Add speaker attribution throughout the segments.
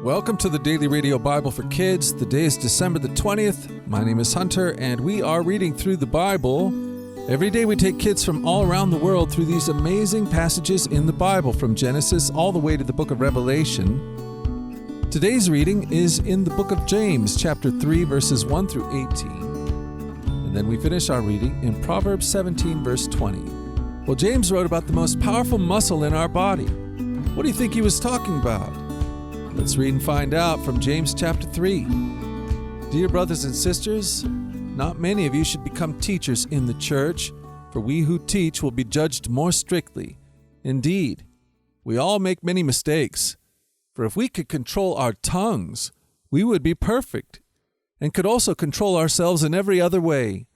Speaker 1: Welcome to the Daily Radio Bible for Kids. The day is December the 20th. My name is Hunter, and we are reading through the Bible. Every day we take kids from all around the world through these amazing passages in the Bible, from Genesis all the way to the book of Revelation. Today's reading is in the book of James, chapter 3, verses 1 through 18. And then we finish our reading in Proverbs 17, verse 20. Well, James wrote about the most powerful muscle in our body. What do you think he was talking about? Let's read and find out from James chapter 3. Dear brothers and sisters, not many of you should become teachers in the church, for we who teach will be judged more strictly. Indeed, we all make many mistakes, for if we could control our tongues, we would be perfect, and could also control ourselves in every other way.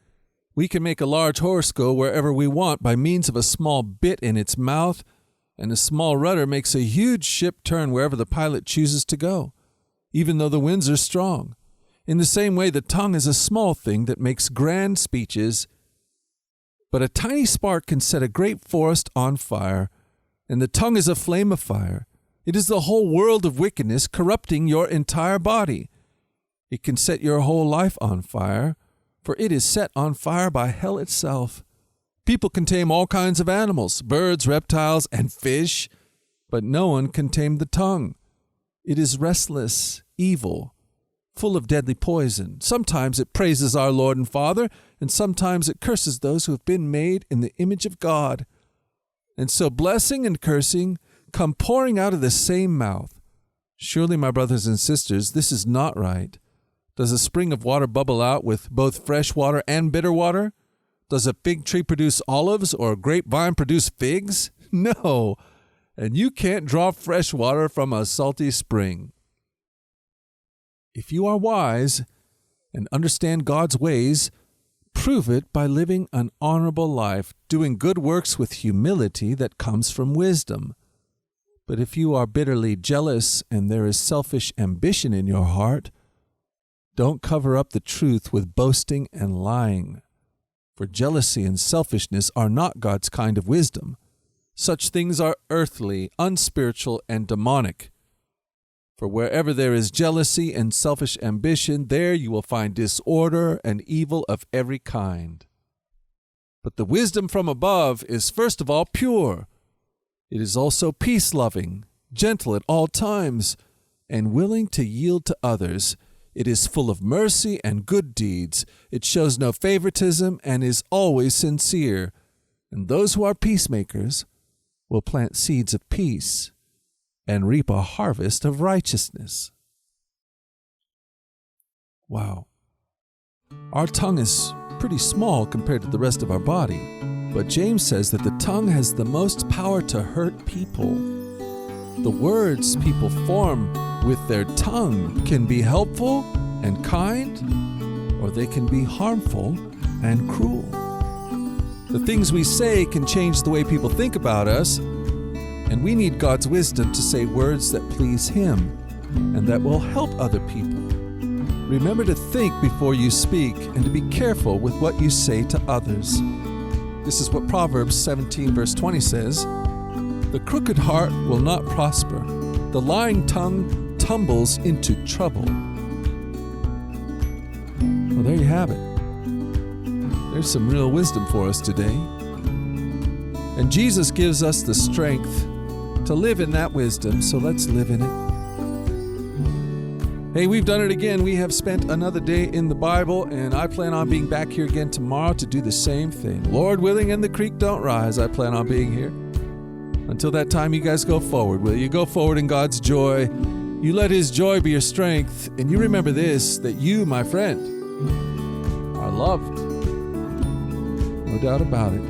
Speaker 1: We can make a large horse go wherever we want by means of a small bit in its mouth, and a small rudder makes a huge ship turn wherever the pilot chooses to go, even though the winds are strong. In the same way, the tongue is a small thing that makes grand speeches, but a tiny spark can set a great forest on fire, and the tongue is a flame of fire. It is the whole world of wickedness corrupting your entire body. It can set your whole life on fire, for it is set on fire by hell itself. People can tame all kinds of animals, birds, reptiles, and fish, but no one can tame the tongue. It is restless, evil, full of deadly poison. Sometimes it praises our Lord and Father, and sometimes it curses those who have been made in the image of God. And so blessing and cursing come pouring out of the same mouth. Surely, my brothers and sisters, this is not right. Does a spring of water bubble out with both fresh water and bitter water? Does a fig tree produce olives or a grapevine produce figs? No, and you can't draw fresh water from a salty spring. If you are wise and understand God's ways, prove it by living an honorable life, doing good works with humility that comes from wisdom. But if you are bitterly jealous and there is selfish ambition in your heart, don't cover up the truth with boasting and lying. For jealousy and selfishness are not God's kind of wisdom. Such things are earthly, unspiritual, and demonic. For wherever there is jealousy and selfish ambition, there you will find disorder and evil of every kind. But the wisdom from above is first of all pure. It is also peace-loving, gentle at all times, and willing to yield to others. It is full of mercy and good deeds. It shows no favoritism and is always sincere. And those who are peacemakers will plant seeds of peace and reap a harvest of righteousness. Wow. Our tongue is pretty small compared to the rest of our body, but James says that the tongue has the most power to hurt people. The words people form with their tongue can be helpful and kind, or they can be harmful and cruel. The things we say can change the way people think about us, and we need God's wisdom to say words that please Him and that will help other people. Remember to think before you speak and to be careful with what you say to others. This is what Proverbs 17, verse 20 says, "The crooked heart will not prosper. The lying tongue tumbles into trouble." Well, there you have it. There's some real wisdom for us today. And Jesus gives us the strength to live in that wisdom, so let's live in it. Hey, we've done it again. We have spent another day in the Bible, and I plan on being back here again tomorrow to do the same thing. Lord willing and the creek don't rise, I plan on being here. Until that time, you guys go forward, will you? Go forward in God's joy. You let His joy be your strength, and you remember this, that you, my friend, are loved. No doubt about it.